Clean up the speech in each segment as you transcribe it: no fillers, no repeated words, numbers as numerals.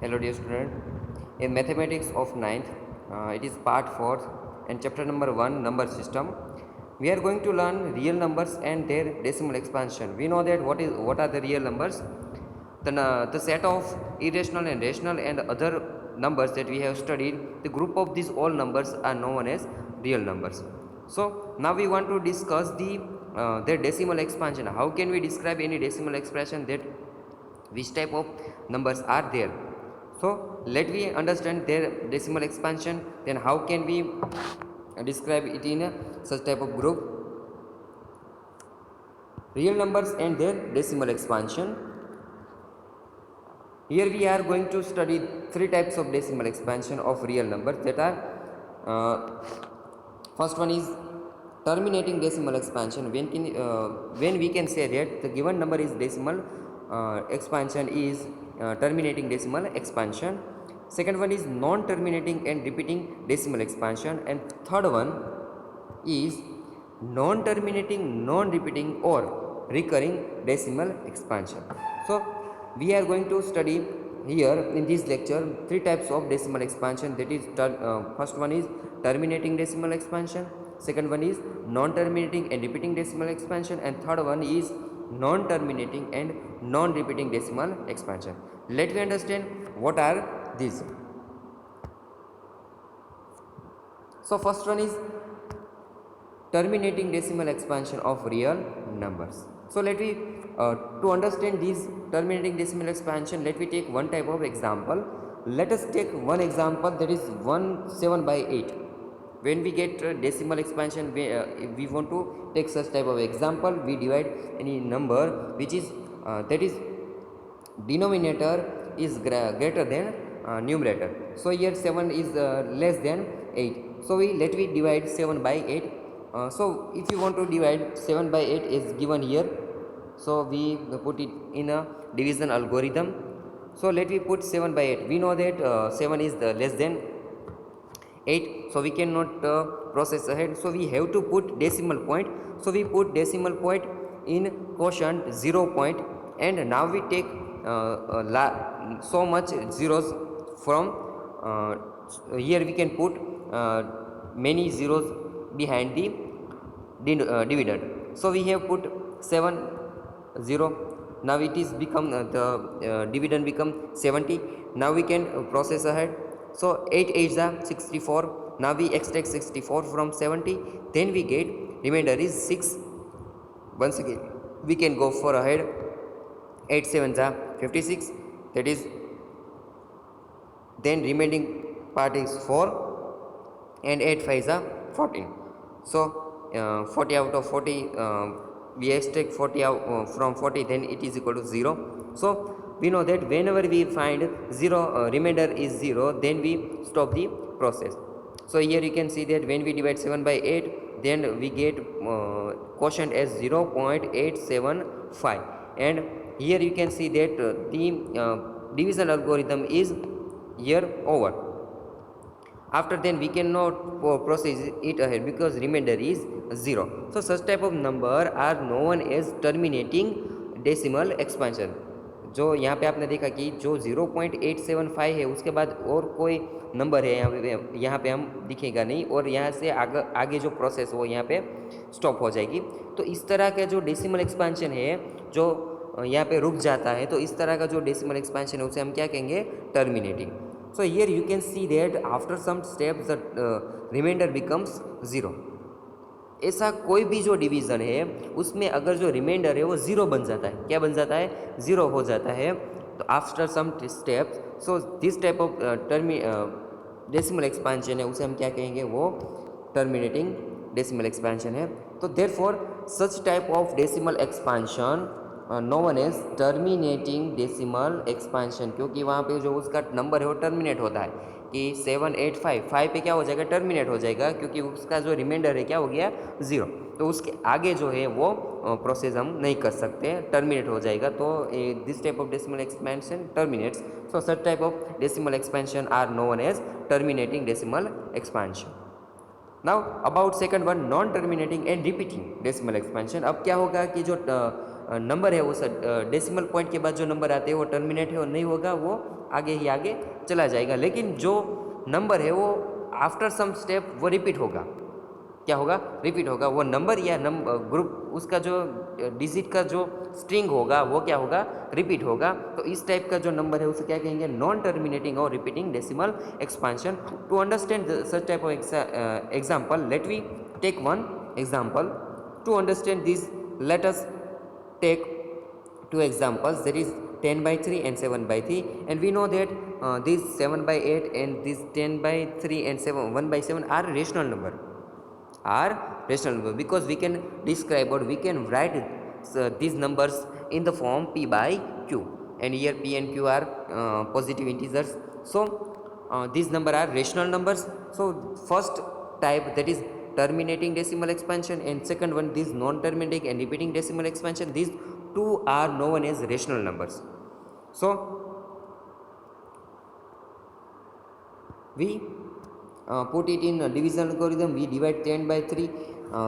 Hello dear student. In mathematics of ninth, it is part 4th and chapter number 1 number system. We are going to learn real numbers and their decimal expansion. We know that what are the real numbers? The set of irrational and rational and other numbers that we have studied, the group of these all numbers are known as real numbers. So now we want to discuss their decimal expansion. How can we describe any decimal expression, that which type of numbers are there? So let we understand their decimal expansion, then how can we describe it in such type of group? Real numbers and their decimal expansion. Here we are going to study three types of decimal expansion of real numbers, that are first one is terminating decimal expansion. When we can say that the given number is decimal expansion is terminating decimal expansion. Second one is non-terminating and repeating decimal expansion, and third one is non-terminating, non-repeating or recurring decimal expansion. So we are going to study here in this lecture three types of decimal expansion, that is first one is terminating decimal expansion, second one is non-terminating and repeating decimal expansion, and third one is non-terminating and non-repeating decimal expansion. Let me understand what are these. So first one is terminating decimal expansion of real numbers. So let me to understand this terminating decimal expansion, let me take one type of example. Let us take one example, that is 17/8. When we get decimal expansion, if we want to take such type of example, we divide any number which is that is denominator is greater than numerator. So here 7 is less than 8. So let me divide 7 by 8. So if you want to divide 7 by 8 is given here. So we put it in a division algorithm. So let me put 7 by 8. We know that 7 is less than 8. So we cannot process ahead. So we have to put decimal point. So we put decimal point in quotient 0 point, and now we take so much zeros from here we can put many zeros behind the dividend. So we have put 7 0. Now it is become the dividend become 70. Now we can process ahead. So 8 8s are 64. Now we extract 64 from 70. Then we get remainder is 6. Once again we can go for ahead. 8 7s are 56. That is, then remaining part is 4, and 8 5s are 14. So 40 out of 40, we extract 40 out from 40, then it is equal to 0. So we know that whenever we find 0 remainder is 0, then we stop the process. So here you can see that when we divide 7 by 8, then we get quotient as 0.875, and here you can see that the division algorithm is here over. After then we cannot process it ahead because remainder is 0. So such type of number are known as terminating decimal expansion. जो यहाँ पे आपने देखा कि जो 0.875 है उसके बाद और कोई नंबर है यहाँ पे हम दिखेगा नहीं, और यहाँ से आगे जो प्रोसेस हो यहाँ पे स्टॉप हो जाएगी. तो इस तरह का जो डेसिमल एक्सपेंशन है जो यहाँ पे रुक जाता है, तो इस तरह का जो डेसिमल एक्सपेंशन है उसे हम क्या कहेंगे, terminating. So here you can see that after some steps the remainder becomes 0. ऐसा कोई भी जो डिवीज़न है उसमें अगर जो रिमाइंडर है वो 0 बन जाता है. क्या बन जाता है, 0 हो जाता है. तो after some steps, so this type of decimal expansion है उसे हम क्या कहेंगे, वो टर्मिनेटिंग डेसिमल एक्सपेंशन है. तो therefore such type of decimal expansion known as terminating decimal expansion, क्योंकि वहाँ पे जो उसका नंबर है वो टर्मिनेट होता है कि 7 8 5 पे क्या हो जाएगा, टर्मिनेट हो जाएगा, क्योंकि उसका जो रिमाइंडर है क्या हो गया, 0. तो उसके आगे जो है वो प्रोसेस हम नहीं कर सकते, टर्मिनेट हो जाएगा. तो this type of decimal expansion terminates. So such type of decimal expansion are known as terminating decimal expansion. Now about second one, non terminating and repeating decimal expansion. अब क्या होगा कि जो नंबर है वो डेसिमल पॉइंट के बाद जो नंबर आते हैं वो टर्मिनेट है और नहीं होगा, वो आगे ही आगे चला जाएगा, लेकिन जो नंबर है वो आफ्टर सम स्टेप वो रिपीट होगा। क्या होगा? रिपीट होगा। वो नंबर या ग्रुप, उसका जो डिजिट का जो स्ट्रिंग होगा वो क्या होगा? रिपीट होगा। तो इस टाइप का जो नंबर है उसे क्या कहेंगे? नॉन टर्मिनेटिंग और repeating decimal expansion. To understand such type of example, let we take one example. To understand this, let us take two examples, that is 10 by 3 and 7 by 3, and we know that these 7 by 8 and these 10 by 3 and 1 by 7 are rational number, because we can describe or we can write these numbers in the form p by q, and here p and q are positive integers. So these number are rational numbers. So first type, that is terminating decimal expansion, and second one, this non terminating and repeating decimal expansion, these two are known as rational numbers. So we put it in a division algorithm. We divide 10 by 3.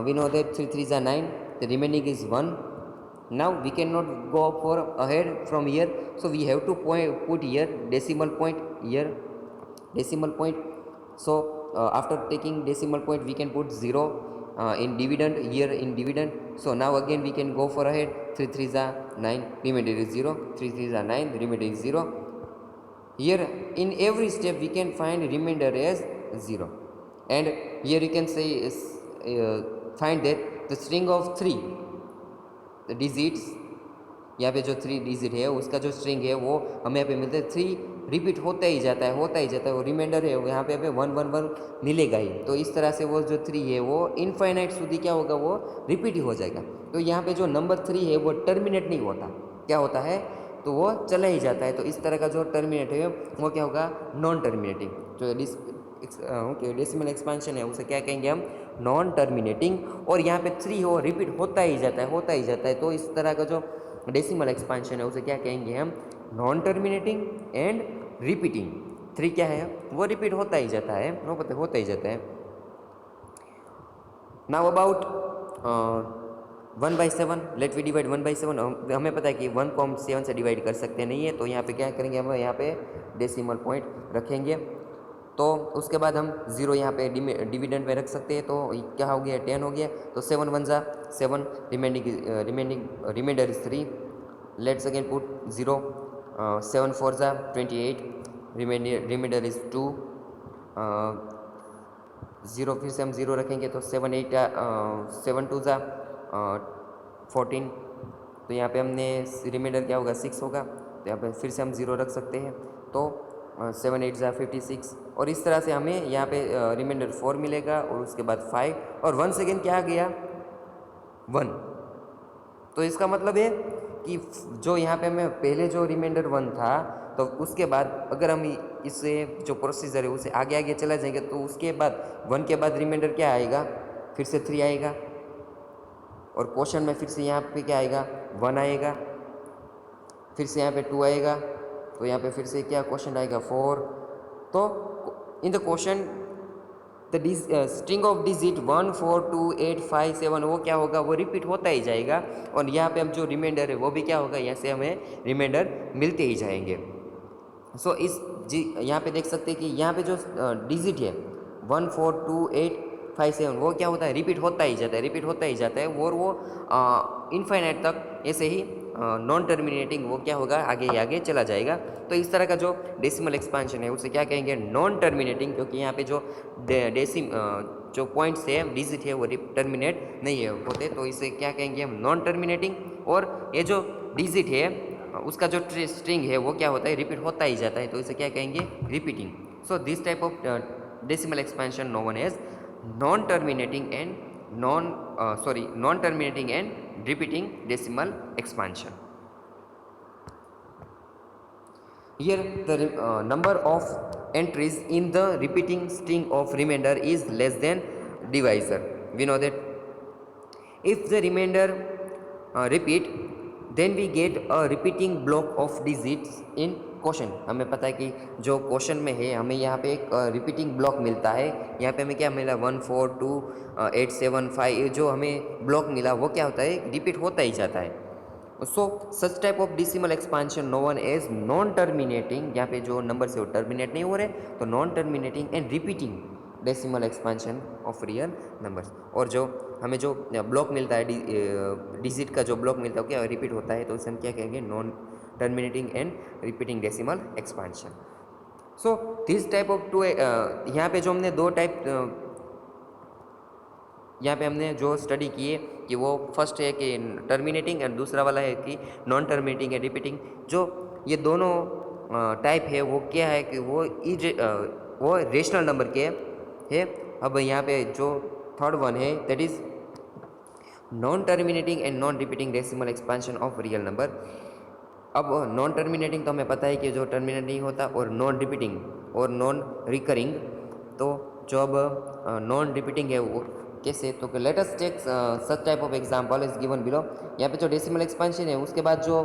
We know that 3 3s are 9, the remaining is 1. Now we cannot go for ahead from here, so we have to put here decimal point, here decimal point. So after taking decimal point, we can put 0 in dividend, here in dividend. So now again we can go for ahead. 3 3s are 9, remainder is 0. 3 3s are 9, the remainder is 0. Here in every step we can find remainder as 0, and here you can say find that the string of 3 digits, यहाँ पे जो 3 digit है उसका जो string है वो हमें यहाँ पे मिलता है 3 रिपीट होता ही जाता है, होता ही जाता है। वो रिमाइंडर है यहाँ पे 1 1 1 मिलेगा ही। तो इस तरह से वो जो 3 है वो इनफाइनाइट सुधी क्या होगा? वो रिपीट ही हो जाएगा। तो यहाँ पे जो नंबर 3 है वो टर्मिनेट नहीं होता, क्या होता है? तो वो चला ही जाता है। तो इस तरह का जो टर्मिनेट है वो क्या होगा? Non terminating. जो डेसिमल एक्सपांशन है उसे क्या कहेंगे हम? Non terminating. और यहाँ पे 3 हो रिपीट होता ही जाता है, होता ही जाता है। तो इस तरह का जो डेसिमल एक्सपांशन है उसे क्या कहेंगे हम? Non terminating and repeating. 3 क्या है? वो रिपीट होता ही जाता है, वो पता होता ही जाता है। Now about 1 by 7, let we divide 1 by 7। हमें पता है कि 1 को हम 7 से डिवाइड कर सकते नहीं है, तो यहाँ पे क्या करेंगे? हम यहाँ पे डेसिमल पॉइंट रखेंगे। तो उसके बाद हम 0 यहाँ पे डिविडेंड में रख सकते हैं। तो क्या हो गया? 10 हो गया। तो 7 1 जा 7, remainder is 3। Let's again put 0। 7 4 जा 28, रिमाइंडर इज 2। 0 फिर से हम 0 रखेंगे, तो 7 8 7 2 जा 14। तो यहाँ पे हमने रिमाइंडर क्या होगा? 6 होगा। तो यहाँ पे फिर से हम 0 रख सकते हैं। तो 7 8 जा 56, और इस तरह से हमें यहाँ पे रिमाइंडर 4 मिलेगा, और उसके बाद 5, और 1 सेकेंड क्या आ गया? 1। तो इसका मतलब है कि जो यहाँ पे हमें पहले जो रिमाइंडर 1 था, तो उसके बाद अगर हम इससे जो प्रोसीजर है उसे आगे आगे चला जाएंगे, तो उसके बाद 1 के बाद रिमाइंडर क्या आएगा? फिर से 3 आएगा, और क्वेश्चन में फिर से यहाँ पे क्या आएगा? 1 आएगा, फिर से यहाँ पे 2 आएगा, तो यहाँ पे फिर से क्या क्वेश्चन आएगा? 4। तो in the question the string of digit 1 4 2 8 5 7 वो क्या होगा? वो रिपीट होता ही जाएगा, और यहाँ पे हम जो रिमाइंडर है वो भी क्या होगा? यहाँ से हमें रिमाइंडर मिलते ही जाएंगे। सो यहाँ पे देख सकते हैं कि यहाँ पे जो डिजिट है 1 4 2 8 5 7 वो क्या होता है? रिपीट होता ही जाता है, रिपीट होता ही जाता है, और वो इनफाइनाइट तक ऐसे ही नॉन टर्मिनेटिंग वो क्या होगा? आगे ही आगे चला जाएगा। तो इस तरह का जो डेसिमल एक्सपांशन है उसे क्या कहेंगे? नॉन टर्मिनेटिंग, क्योंकि यहाँ पे जो जो पॉइंट्स है, डिजिट है, वो टर्मिनेट नहीं है होते, तो इसे क्या कहेंगे हम? Non terminating. और ये जो डिजिट है उसका जो स्ट्रिंग है वो क्या होता है? रिपीट होता ही जाता है, तो इसे क्या कहेंगे? Repeating. So this type of decimal expansion known as non terminating and non terminating and repeating decimal expansion. Here the number of entries in the repeating string of remainder is less than divisor. We know that if the remainder repeat, then we get a repeating block of digits in question. हमें पता है कि जो question में है हमें यहाँ पे एक रिपीटिंग ब्लॉक मिलता है। यहाँ पे हमें क्या मिला? 1 4 2 8 7 5, जो हमें ब्लॉक मिला वो क्या होता है? रिपीट होता ही जाता है। So such type of decimal expansion known as non terminating, यहाँ पे जो नंबर से वो टर्मिनेट नहीं हो रहे, तो non terminating and repeating decimal expansion of real numbers. और जो हमें जो ब्लॉक मिलता है डिजिट का जो ब्लॉक मिलता है क्या रिपीट होता है, तो उसे हम क्या कहेंगे, non terminating and repeating decimal expansion. So this type of two, यहाँ पे जो हमने दो टाइप, यहाँ पे हमने जो स्टडी की है कि वो फर्स्ट है कि टर्मिनेटिंग एंड दूसरा वाला है कि नॉन टर्मिनेटिंग एंड रिपीटिंग। जो ये दोनों टाइप है वो क्या है कि वो रेशनल नंबर के है। अब यहाँ पे जो थर्ड वन है that is non terminating and non repeating decimal expansion of real number. अब नॉन टर्मिनेटिंग तो हमें पता है कि जो टर्मिनेटिंग होता है, और नॉन रिपीटिंग और नॉन रिकरिंग। तो जो अब नॉन रिपीटिंग है वो कैसे, तो let us take such type of example is given below. यहाँ पे जो डेसिमल एक्सपांशन है उसके बाद जो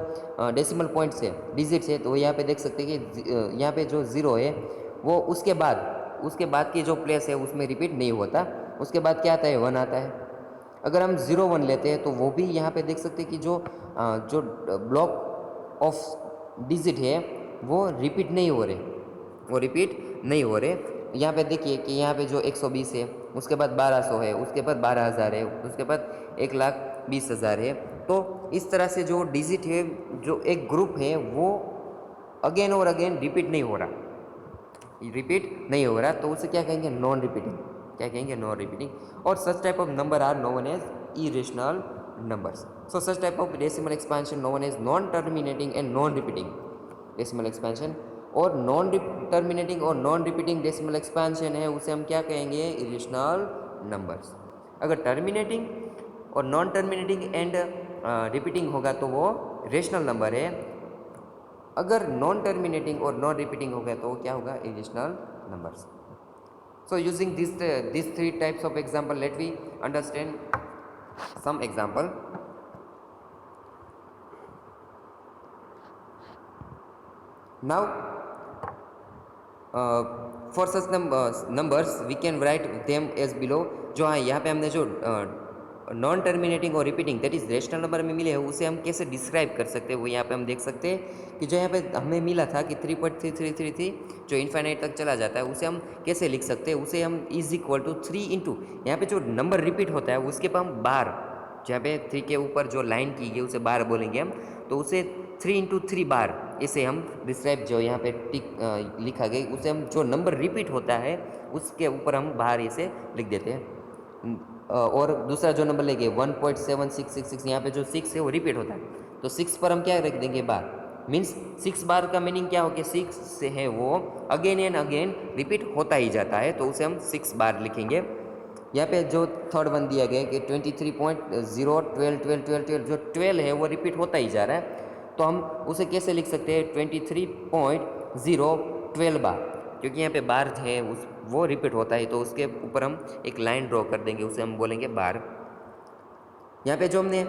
डेसिमल पॉइंट्स है, डिजिट्स है, तो यहाँ पे देख सकते हैं कि यहाँ पे जो ज़ीरो है वो उसके बाद की जो प्लेस है उसमें रिपीट नहीं होता। उसके बाद क्या आता है, वन आता है। अगर हम 0 1 लेते हैं तो वो भी यहाँ पे देख सकते हैं कि जो ब्लॉक ऑफ डिजिट है वो रिपीट नहीं हो रहे, वो रिपीट नहीं हो रहे। यहाँ पे देखिए कि यहाँ पे जो 120 है, उसके बाद 1200 है, उसके बाद 12,000 है, उसके बाद 1,20,000 है। तो इस तरह से जो डिजिट है, जो एक ग्रुप है, वो अगेन और अगेन रिपीट नहीं हो रहा, तो उसे क्या कहेंगे, नॉन रिपीटिंग। क्या कहेंगे, नॉन रिपीटिंग। और such type of number are known as irrational numbers. So such type of decimal expansion known as non terminating and non repeating decimal expansion. और नॉन टर्मिनेटिंग और नॉन रिपीटिंग डेसिमल एक्सपेंशन है उसे हम क्या कहेंगे, irrational numbers. अगर terminating और non terminating and repeating होगा तो वो रेशनल नंबर है। अगर नॉन टर्मिनेटिंग और नॉन रिपीटिंग हो गया तो क्या होगा, irrational numbers. So using this three types of example let we understand some example. Now for such numbers we can write them as below. जो हाँ, यहाँ पे हमने जो नॉन टर्मिनेटिंग और repeating that is rational number में मिले हैं उसे हम कैसे डिस्क्राइब कर सकते हैं, वो यहाँ पे हम देख सकते हैं कि जो यहाँ पे हमें मिला था कि 3.3333 जो इन्फाइनाइट तक चला जाता है उसे हम कैसे लिख सकते हैं। उसे हम इज इक्वल टू 3 इंटू, यहाँ पे जो नंबर रिपीट होता है उसके पर हम बार, जहाँ पे 3 के ऊपर जो लाइन की गई उसे बार बोलेंगे हम, तो उसे 3 इंटू 3 बार इसे हम डिस्क्राइब, जो यहाँ पे टिक लिखा गया उसे हम जो नंबर रिपीट होता है उसके ऊपर हम बाहर इसे लिख देते हैं। और दूसरा जो नंबर लेंगे 1.7666, यहाँ पे जो 6 है वो रिपीट होता है, तो 6 पर हम क्या रख देंगे, बार। मीन्स 6 बार का मीनिंग क्या हो गया, 6 से है वो अगेन एंड अगेन रिपीट होता ही जाता है, तो उसे हम 6 बार लिखेंगे। यहाँ पे जो थर्ड वन दिया गया है कि 23.012 जो 12 है वो रिपीट होता ही जा रहा है, तो हम उसे कैसे लिख सकते हैं, 23.012 बार, क्योंकि यहाँ पे बार है वो रिपीट होता है, तो उसके ऊपर हम एक लाइन ड्रॉ कर देंगे, उसे हम बोलेंगे बार। यहाँ पे जो हमने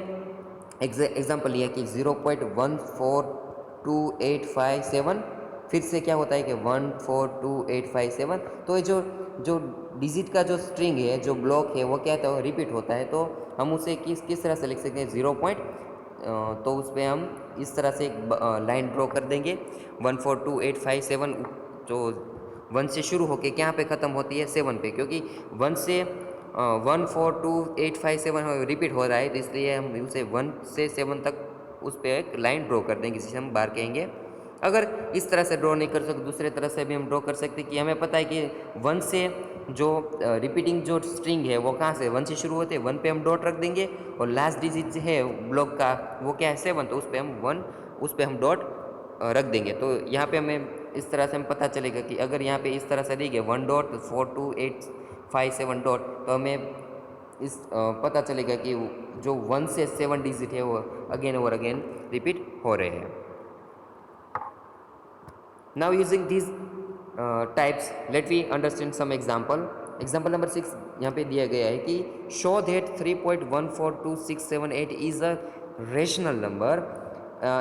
एग्जाम्पल लिया कि 0.142857, फिर से क्या होता है कि 142857, तो ये जो जो डिजिट का जो स्ट्रिंग है, जो ब्लॉक है, वो क्या होता है, रिपीट होता है, तो हम उसे किस तरह से लिख सकते हैं, 0 पॉइंट, तो उस पर हम इस तरह से एक लाइन ड्रॉ कर देंगे। 142857 जो 1 से शुरू होके क्या पे ख़त्म होती है, 7 पे, क्योंकि 1 से 142857 रिपीट हो रहा है, तो इसलिए हम उसे 1 से 7 तक उस पर एक लाइन ड्रॉ कर देंगे, जिसे हम बार कहेंगे। अगर इस तरह से ड्रॉ नहीं कर सकते, दूसरे तरह से भी हम ड्रॉ कर सकते कि हमें पता है कि 1 से जो रिपीटिंग जो स्ट्रिंग है वो कहाँ से 1 से शुरू होते हैं, 1 पे हम डॉट रख देंगे, और लास्ट डिजिट है ब्लॉक का वो क्या है, 7, तो उस पर हम डॉट रख देंगे। तो यहाँ पे हमें इस तरह से हम पता चलेगा कि अगर यहाँ पे इस तरह से देंगे 1.42857 डॉट, तो हमें इस पता चलेगा कि जो 1 से 7 डिजिट है वो अगेन और अगेन रिपीट हो रहे हैं। Now using this types let we understand some example. Example number 6 यहाँ पे दिया गया है कि show that 3.142678 is a rational number,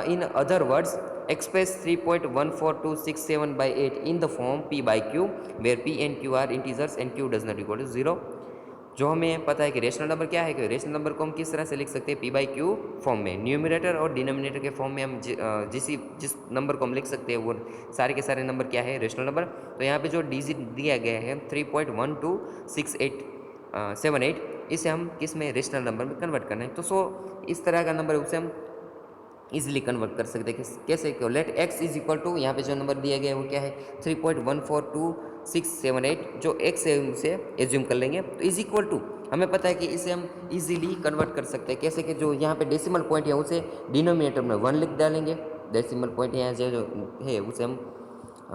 in other words express 3.14267 by 8 in the form p by q where p and q are integers and q does not equal to 0. जो हमें पता है कि रेशनल नंबर क्या है, कि rational number को हम किस तरह से लिख सकते हैं, P/Q फॉर्म में, न्यूमरेटर और डिनोमिनेटर के फॉर्म में हम जिस नंबर को हम लिख सकते हैं वो सारे के सारे नंबर क्या है, रेशनल नंबर। तो यहाँ पे जो डिजिट दिया गया है 3.126878, इसे हम किस में, रेशनल नंबर में कन्वर्ट करना है। तो इस तरह का नंबर उसे हम इजीली कन्वर्ट कर सकते हैं। कैसे, let x is equal to, यहाँ पे जो नंबर दिया गया है वो क्या है 3.142678, जो x है उसे एज्यूम कर लेंगे, तो इज इक्वल टू, हमें पता है कि इसे हम इजीली कन्वर्ट कर सकते हैं। कैसे कि जो यहाँ पे डेसिमल पॉइंट है उसे डिनोमिनेटर में 1 लिख डालेंगे, डेसिमल पॉइंट यहाँ जो है उसे हम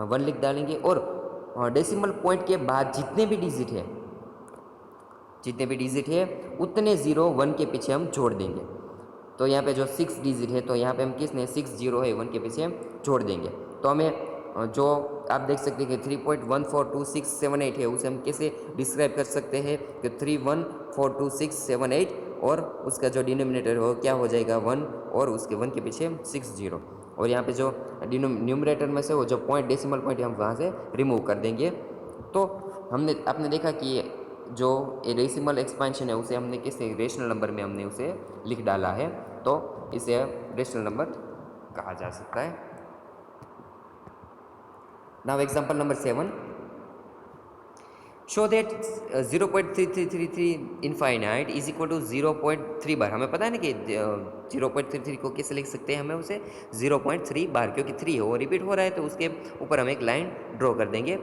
1 लिख डालेंगे, और डेसिमल पॉइंट के बाद जितने भी डिजिट है उतने ज़ीरो 1 के पीछे हम जोड़ देंगे। तो यहाँ पे जो 6 डिजिट है, तो यहाँ पे हम किसने 6 जीरो है 1 के पीछे जोड़ देंगे। तो हमें जो आप देख सकते हैं कि 3.142678 है, उसे हम कैसे डिस्क्राइब कर सकते हैं कि 31422678, और उसका जो डिनोमिनेटर हो क्या हो जाएगा 1, और उसके 1 के पीछे 6 जीरो, और यहाँ पे जो न्यूमरेटर में से वो जो पॉइंट, डेसिमल पॉइंट हम वहाँ से रिमूव कर देंगे। तो आपने देखा कि जो डेसिमल एक्सपेंशन है उसे हमने किस रेशनल नंबर में हमने उसे लिख डाला है, तो इसे रेशनल नंबर कहा जा सकता है। Now example number 7, show that 0.3333 infinite is equal to 0.3 bar. हमें पता है ना कि 0.33 को कैसे लिख सकते हैं, हमें उसे 0.3 बार, क्योंकि 3 है वो रिपीट हो रहा है, तो उसके ऊपर हम एक लाइन ड्रॉ कर देंगे।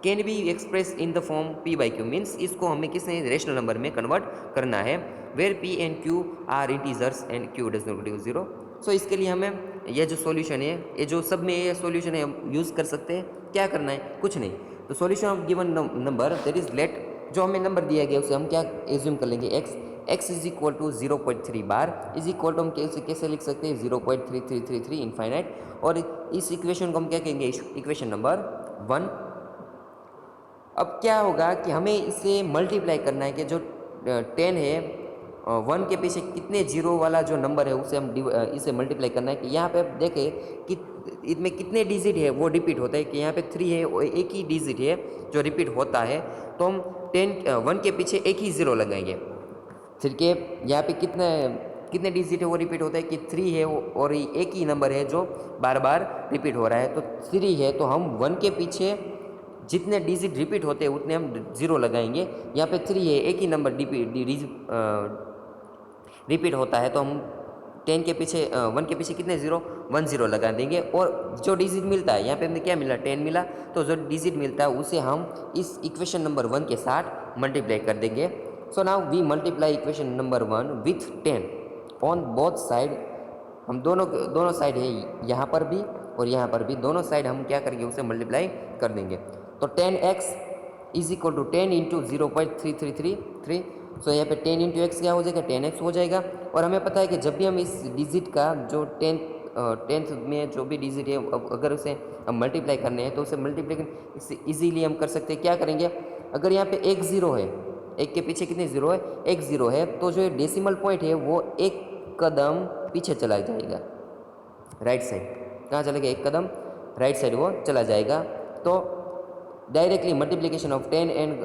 Can be express in the form P/Q, means इसको हमें किसने रेशनल नंबर में कन्वर्ट करना है, where P and Q are integers and Q does not equal to 0। So इसके लिए हमें यह जो सॉल्यूशन है, ये जो सब में ये सॉल्यूशन है हम यूज़ कर सकते हैं। क्या करना है, कुछ नहीं, तो solution of given number that is let, जो हमें नंबर दिया गया उसे हम क्या एज्यूम कर लेंगे, x is equal to 0.3 bar is equal to, हम कैसे लिख सकते हैं 0.3333 इनफाइनाइट, और इस इक्वेशन को हम क्या कहेंगे, इक्वेशन नंबर 1। अब क्या होगा कि हमें इसे मल्टीप्लाई करना है कि जो 10 है 1 के पीछे कितने जीरो वाला जो नंबर है उसे हम इसे मल्टीप्लाई करना है। कि यहाँ पे आप देखें कि इसमें कितने डिजिट है वो रिपीट होता है, कि यहाँ पे 3 है, एक ही डिजिट है जो रिपीट होता है, तो हम 1 के पीछे एक ही ज़ीरो लगाएंगे। फिर के यहाँ पे कितने डिजिट है वो रिपीट होता है, कि 3 है, और एक ही नंबर है जो बार बार रिपीट हो रहा है, तो 3 है, तो हम 1 के पीछे जितने डिजिट रिपीट होते हैं उतने हम ज़ीरो लगाएंगे। यहाँ पे 3 है, एक ही नंबर रिपीट होता है, तो हम 10 के पीछे 1 के पीछे कितने ज़ीरो, 1 ज़ीरो लगा देंगे, और जो डिजिट मिलता है यहाँ पे हमें क्या मिला, 10 मिला, तो जो डिजिट मिलता है उसे हम इस इक्वेशन नंबर 1 के साथ मल्टीप्लाई कर देंगे। So now we multiply equation number 1 with 10 on both side. हम दोनों साइड है, यहाँ पर भी और यहाँ पर भी, दोनों साइड हम क्या करेंगे, उसे मल्टीप्लाई कर देंगे। तो 10x is equal to 10 into 0.3333। So यहाँ पे 10 इंटू एक्स क्या हो जाएगा, 10x हो जाएगा। और हमें पता है कि जब भी हम इस डिजिट का जो टेंथ में जो भी डिजिट है, अगर उसे हम मल्टीप्लाई करने हैं, तो उसे मल्टीप्लाई इससे ईजीली हम कर सकते हैं। क्या करेंगे, अगर यहाँ पे एक ज़ीरो है, एक के पीछे कितने ज़ीरो है, एक ज़ीरो है, तो जो डेसिमल पॉइंट है वो एक कदम पीछे चला जाएगा, राइट साइड। कहाँ चलेगा, एक कदम राइट साइड वो चला जाएगा। तो directly multiplication of 10 and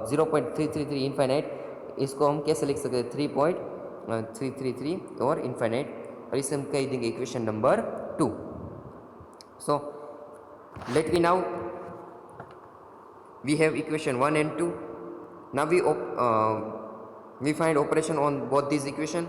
0.333 infinite, इसको हम कैसे लिख सकते हैं, 3.333 और इनफाइनाइट, और इसे हम कह देंगे equation number 2। So let me now we have equation 1 and 2. Now we find operation on both these equation.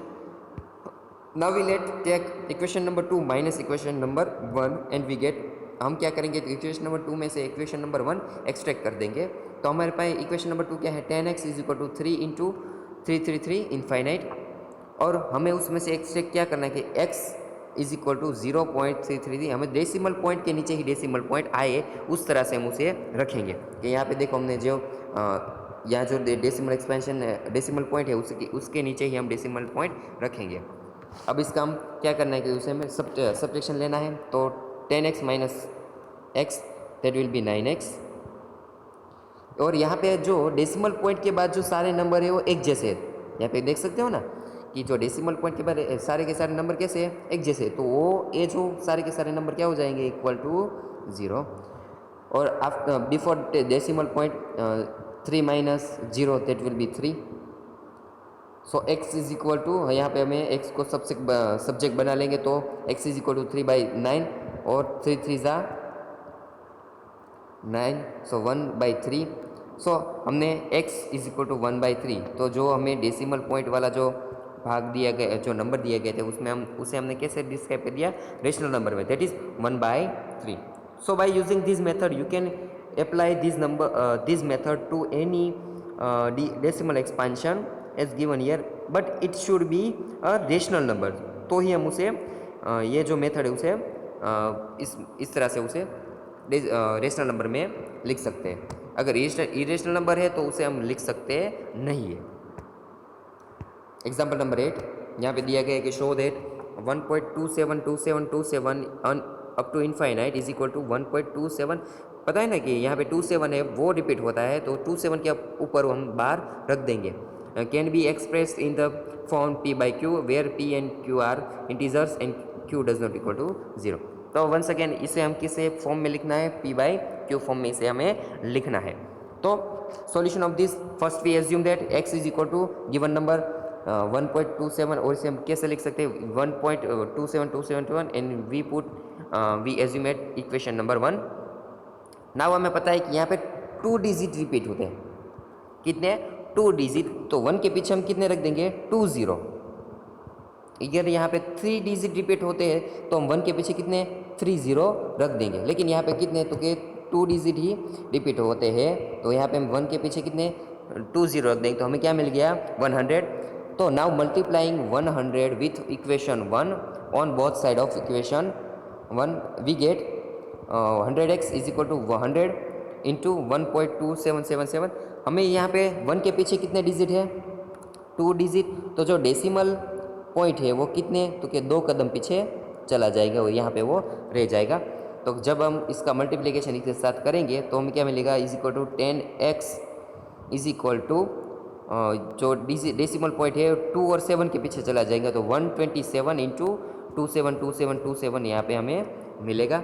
Now we let take equation number 2 minus equation number 1 and we get, हम क्या करेंगे, तो equation number 2 में से equation number 1 extract कर देंगे। तो हमारे पास इक्वेशन नंबर 2 क्या है, 10x is equal to 3 into 333 infinite, और हमें उसमें से एक्सट्रैक्ट क्या करना है कि x इज इक्वल टू 0.333। हमें डेसिमल पॉइंट के नीचे ही डेसिमल पॉइंट आए उस तरह से हम उसे रखेंगे। कि यहाँ पे देखो हमने जो यहाँ जो डेसिमल एक्सपेंशन डेसिमल पॉइंट है उसके नीचे ही हम डेसिमल पॉइंट रखेंगे। अब इसका हम क्या करना है कि उसे हमें सब्ट्रैक्शन लेना है। तो 10x minus x that will B 9x, और यहाँ पे जो डेसिमल पॉइंट के बाद जो सारे नंबर है वो एक जैसे है। यहाँ पे देख सकते हो ना कि जो डेसिमल पॉइंट के बाद सारे के सारे नंबर कैसे हैं, एक जैसे, तो वो ये जो सारे के सारे नंबर क्या हो जाएंगे, इक्वल टू 0। और after before decimal point 3 minus 0 that will be 3. So x is equal to, यहाँ पे हमें x को सब्जेक्ट बना लेंगे तो x इज इक्वल टू 3/9 और 3 3 ज़ा 9, सो 1/3. सो हमने x इज इक्वल टू 1/3, तो जो हमें डेसिमल पॉइंट वाला जो भाग दिया गया, जो नंबर दिए गए थे उसमें उसे हमने कैसे डिस्क्राइब कर दिया, रेशनल नंबर में, that is 1/3. So by using this method you can apply this method to any decimal expansion as given here, but it should be a rational number. तो ही हम उसे ये जो मेथड है उसे इस तरह से उसे रेशनल नंबर में लिख सकते हैं. अगर इरेशनल नंबर है तो उसे हम लिख सकते नहीं है. एग्जाम्पल नंबर 8 यहाँ पे दिया गया है कि show that 1.272727 up to infinite is equal to 1.27. पता है ना कि यहाँ पे 27 है वो रिपीट होता है, तो 27 के ऊपर हम बार रख देंगे. Can be express in the form p/q where p and q are integers and q does not equal to 0. तो वंस अगेन इसे हम किसे फॉर्म में लिखना है, p/q फॉर्म में इसे हमें लिखना है. तो solution of this, first we assume that x is equal to given number 1.27, और इसे हम कैसे लिख सकते हैं 1.27271 and we assume at equation number 1. नाउ हमें पता है कि यहाँ पे 2 डिजिट रिपीट होते हैं. कितने? 2 डिजिट. तो 1 के पीछे हम कितने रख देंगे? 2 0. अगर यहाँ पे 3 डिजिट रिपीट होते हैं तो हम 1 के पीछे कितने? 3 0 रख देंगे. लेकिन यहाँ पे कितने? तो के 2 डिजिट ही रिपीट होते हैं, तो यहाँ पे हम 1 के पीछे कितने? 2 0 रख देंगे. तो हमें क्या मिल गया? 100. तो now multiplying 100 with equation 1 on both side of equation 1 we get 100x is equal to 100 into 1.2777. हमें यहाँ पे 1 के पीछे कितने डिजिट है? 2 डिजिट. तो जो डेसिमल पॉइंट है वो कितने? तो कि 2 कदम पीछे चला जाएगा और यहाँ पे वो रह जाएगा. तो जब हम इसका मल्टीप्लिकेशन इसके साथ करेंगे तो हमें क्या मिलेगा? Is equal to 10x is equal to जो डेसिमल पॉइंट है 2 और 7 के पीछे चला जाएगा, तो 127 इंटू 272727 यहाँ पे हमें मिलेगा.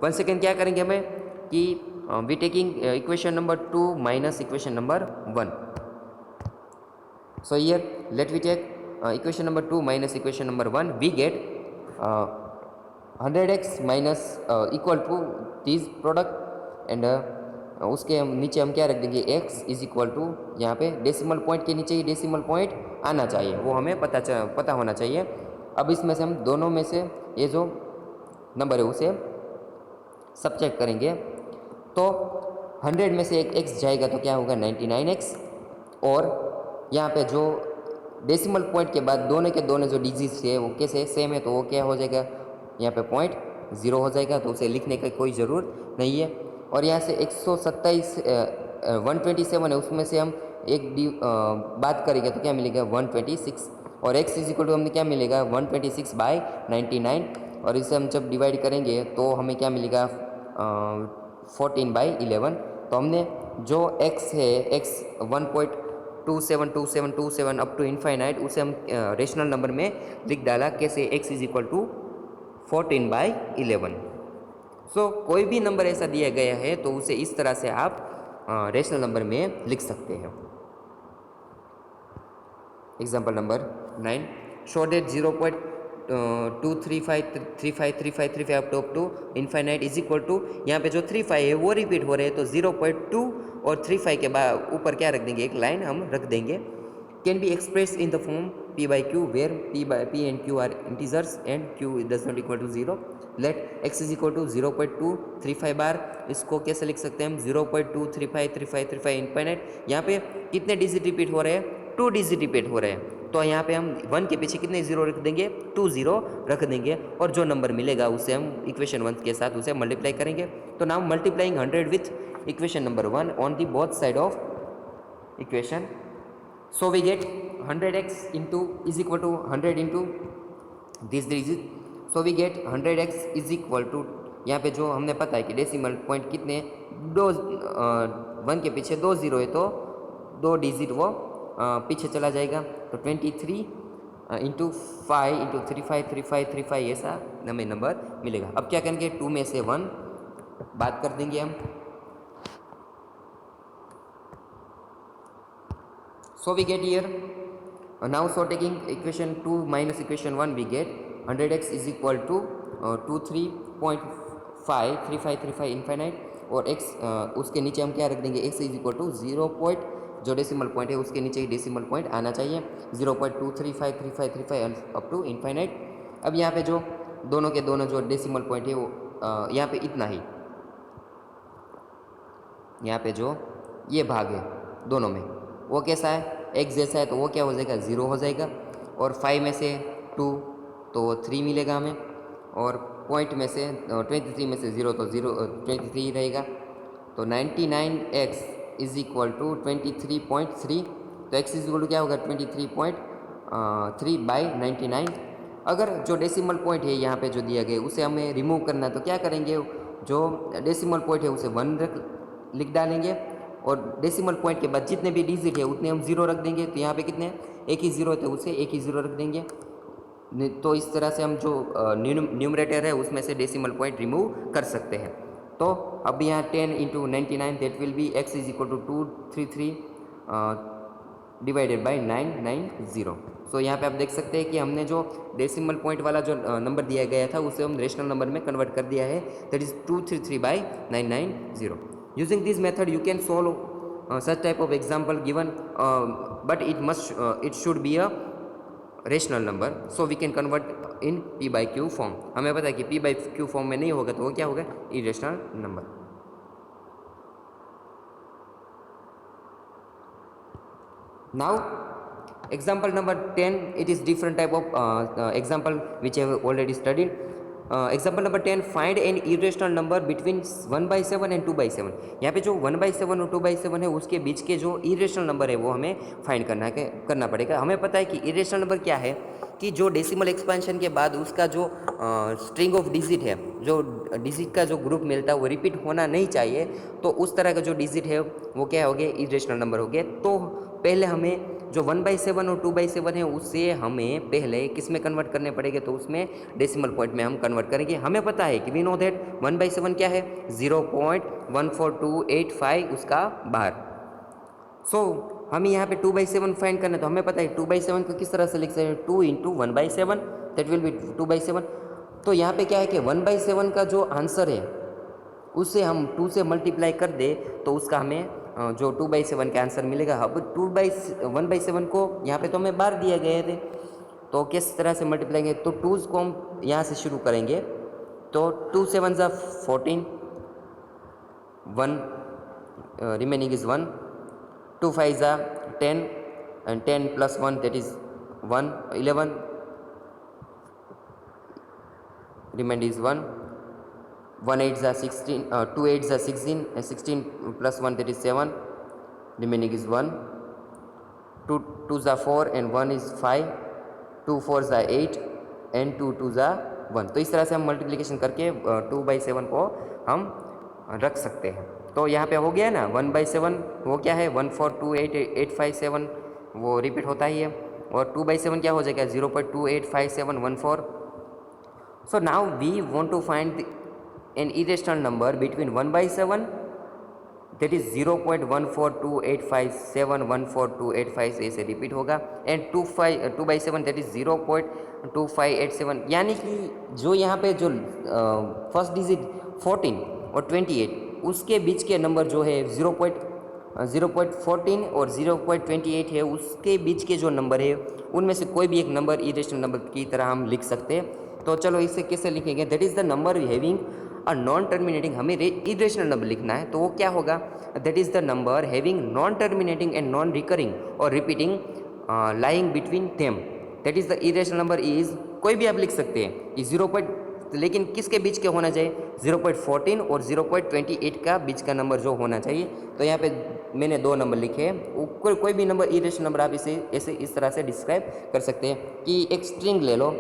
1 सेकेंड क्या करेंगे हमें कि we taking equation number 2 minus equation number 1. So here let we take equation number 2 minus equation number 1. We get 100x minus equal to this product and उसके हम नीचे हम क्या रख देंगे? x इज इक्वल टू, यहाँ पे डेसिमल पॉइंट के नीचे ही डेसिमल पॉइंट आना चाहिए, वो हमें पता होना चाहिए. अब इसमें से हम दोनों में से ये जो नंबर है उसे सब्ट्रैक्ट करेंगे, तो 100 में से एक x जाएगा तो क्या होगा? 99x. और यहाँ पे जो डेसिमल पॉइंट के बाद दोनों के दोनों जो डिजिट्स है वो कैसे सेम है, तो वो क्या हो जाएगा? यहाँ पे पॉइंट 0 हो जाएगा, तो उसे लिखने की कोई ज़रूरत नहीं है. और यहाँ से 127 127 है, उसमें से हम एक बात करेंगे तो क्या मिलेगा? 126. और x इज इक्वल टू हमें क्या मिलेगा? 126/99. और इसे हम जब डिवाइड करेंगे तो हमें क्या मिलेगा? 14/11. तो हमने जो x है, x 1.272727 अप टू इनफाइनाइट, उसे हम रेशनल नंबर में लिख डाला. कैसे? x is equal to 14/11. So कोई भी नंबर ऐसा दिया गया है तो उसे इस तरह से आप रेशनल नंबर में लिख सकते हैं. Example number 9 show that 0.235353535 up to infinite is equal to, यहाँ पे जो 35 है वो रिपीट हो रहे हैं, तो 0.2 और 35 के बाद ऊपर क्या रख देंगे? एक लाइन हम रख देंगे. Can be express in the form p/q where p and q are integers and q does not equal to 0. Let x is equal to 0.235 bar. इसको कैसे लिख सकते हैं हम? 0.2353535 इनफाइनाइट. यहाँ पे कितने डिजिट रिपीट हो रहे हैं? 2 डिजिट रिपीट हो रहे हैं, तो यहाँ पे हम 1 के पीछे कितने 0 रख देंगे? 2 0 रख देंगे. और जो नंबर मिलेगा उसे हम इक्वेशन 1 के साथ उसे मल्टीप्लाई करेंगे. तो now multiplying 100 with equation number 1 on the both side of equation. So we get 100x into is equal to 100 into this digit. So we get 100x is equal to, यहाँ पे जो हमने पता है कि डेसिमल पॉइंट कितने 1 के पीछे 2 0 है, तो 2 डिजिट वो पीछे चला जाएगा. तो 23 इंटू 5 इंटू 353535 ऐसा हमें नंबर मिलेगा. अब क्या करेंगे? 2 में से 1 बात कर देंगे हम, So we get here now, so taking equation 2 minus equation 1, we get 100x is equal to 23.53535 infinite, और x उसके नीचे हम क्या रख देंगे, x is equal to 0 point, जो डेसिमल पॉइंट है उसके नीचे ही डेसिमल पॉइंट आना चाहिए, 0.2353535 अप टू इन्फाइनाइट। अब यहाँ पे जो दोनों के दोनों जो डेसिमल पॉइंट है वो यहाँ पे इतना ही, यहाँ पे जो ये भाग है दोनों में वो कैसा है, x जैसा है, तो वो क्या हो जाएगा, 0 हो जाएगा, और 5 में से 2 तो 3 मिलेगा हमें, और पॉइंट में से 23 में से 0 तो 23 ही रहेगा, तो 99x इज इक्वल टू 23.3, तो x इज इक्वल टू क्या होगा, 23.3/99। अगर जो डेसिमल पॉइंट है यहाँ पे जो दिया गया उसे हमें रिमूव करना है, तो क्या करेंगे, जो डेसिमल पॉइंट है उसे 1 लिख डालेंगे, और डेसिमल पॉइंट के बाद जितने भी डिजिट है उतने हम 0 रख देंगे, तो यहाँ पे कितने हैं, एक ही 0 है तो उसे एक ही 0 रख देंगे। तो इस तरह से हम जो न्यूमरेटर है उसमें से डेसिमल पॉइंट रिमूव कर सकते हैं। तो अब यहाँ 10 into 99 that will be x is equal to 233 divided by 990। So यहाँ पे आप देख सकते हैं कि हमने जो डेसिमल पॉइंट वाला जो नंबर दिया गया था उसे हम रेशनल नंबर में कन्वर्ट कर दिया है, that is 233/990। Using this method you can solve such type of example given, but it should be a rational number, so we can convert in p by q form. हमें पता है कि p by q form में नहीं होगा तो वो क्या होगा, irrational number. Now example number 10, it is different type of example which I have already studied. Example number 10, find an irrational number between 1/7 and 2/7। यहाँ पे जो 1/7 और 2/7 है उसके बीच के जो इरेशनल नंबर है वो हमें फाइंड करना पड़ेगा। हमें पता है कि इरेशनल नंबर क्या है, कि जो डेसिमल एक्सपेंशन के बाद उसका जो स्ट्रिंग ऑफ डिजिट है, जो डिजिट का जो ग्रुप मिलता है वो रिपीट होना नहीं चाहिए, तो उस तरह का जो डिजिट है वो क्या हो गया, इरेशनल नंबर हो गया। तो पहले हमें जो 1/7 और 2/7 है उसे हमें पहले किस में कन्वर्ट करने पड़ेंगे, तो उसमें डेसिमल पॉइंट में हम कन्वर्ट करेंगे। हमें पता है कि वी नो दैट 1/7 क्या है, 0.14285 उसका बाहर। सो हमें यहाँ पे 2/7 फाइंड करना है, तो हमें पता है 2/7 को किस तरह से लिख सकते हैं, 2 इंटू 1/7 दैट विल बी 2/7। तो यहाँ पे क्या है कि 1/7 का जो आंसर है उसे हम 2 से मल्टीप्लाई कर दे तो उसका हमें जो 2/7 का आंसर मिलेगा। अब 1/7 को यहाँ पे तो हमें बाहर दिया गए थे, तो किस तरह से मल्टीप्लाई करेंगे, तो 2 को हम यहाँ से शुरू करेंगे, तो 2 7 ज़ा 14, 1 रिमेनिंग इज़ 1, 2 5 ज़ा 10 and 10 plus 1 that is 1 11, remained is 1, 1 8 ज़ा 16, 2 8 ज़ा 16 and 16 plus 1 that is 7, remaining is 1, 2 2 ज़ा 4 and 1 is 5, 2 4 ज़ा 8 and 2 2 ज़ा 1। तो इस तरह से हम मल्टीप्लिकेशन करके 2/7 को हम रख सकते हैं। तो यहाँ पे हो गया ना 1/7 वो क्या है, 1428857 वो रिपीट होता ही है, और 2/7 क्या हो जाएगा, 0.285714। So now we want to find an irrational number between 1/7 that is 0.14285714285 से इसे रिपीट होगा, एंड 2/7 that is 0.2587, यानी कि जो यहाँ पे जो फर्स्ट डिजिट 14 और 28 उसके बीच के नंबर जो है 0.14 और 0.28 है, उसके बीच के जो नंबर है उनमें से कोई भी एक नंबर इरेशनल नंबर की तरह हम लिख सकते हैं। तो चलो इसे कैसे लिखेंगे, that is the number having a non terminating, हमें इरेशनल नंबर लिखना है, तो वो क्या होगा, that is the number having non terminating and non recurring और repeating lying between them, that is the irrational number is, कोई भी आप लिख सकते हैं कि 0. लेकिन किसके बीच के होना चाहिए, 0.14 और 0.28 का बीच का नंबर जो होना चाहिए। तो यहाँ पे मैंने 2 नंबर लिखे हैं, कोई भी नंबर इरेशनल नंबर आप इसे ऐसे इस तरह से डिस्क्राइब कर सकते हैं कि एक स्ट्रिंग ले लो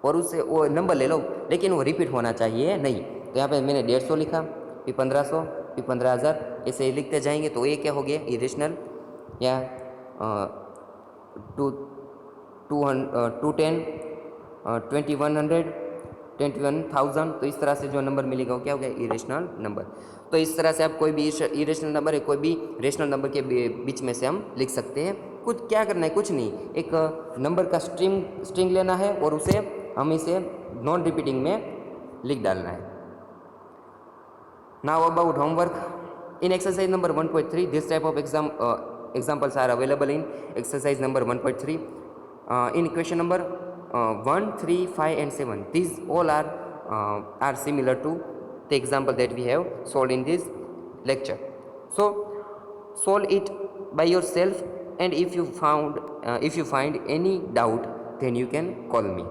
और उससे वो नंबर ले लो, लेकिन वो रिपीट होना चाहिए नहीं। तो यहाँ पे मैंने 150 लिखा, फिर 1500, फिर 15,000, ऐसे ही लिखते जाएंगे, तो ये क्या हो गया, इरेशनल। या 210, 2100, 21,000, तो इस तरह से जो नंबर मिलेगा वो क्या हो गया, इरेशनल नंबर। तो इस तरह से आप कोई भी इरेशनल नंबर है, कोई भी रेशनल नंबर के बीच में से हम लिख सकते हैं। कुछ क्या करना है, कुछ नहीं, एक नंबर का स्ट्रिंग लेना है और उसे हम इसे नॉन रिपीटिंग में लिख डालना है। Now about homework in exercise number 1.3 this type of examples are available in exercise number 1.3. In question number 1, 3, 5 and 7, these all are similar to the example that we have solved in this lecture. So solve it by yourself, and if you find any doubt, then you can call me.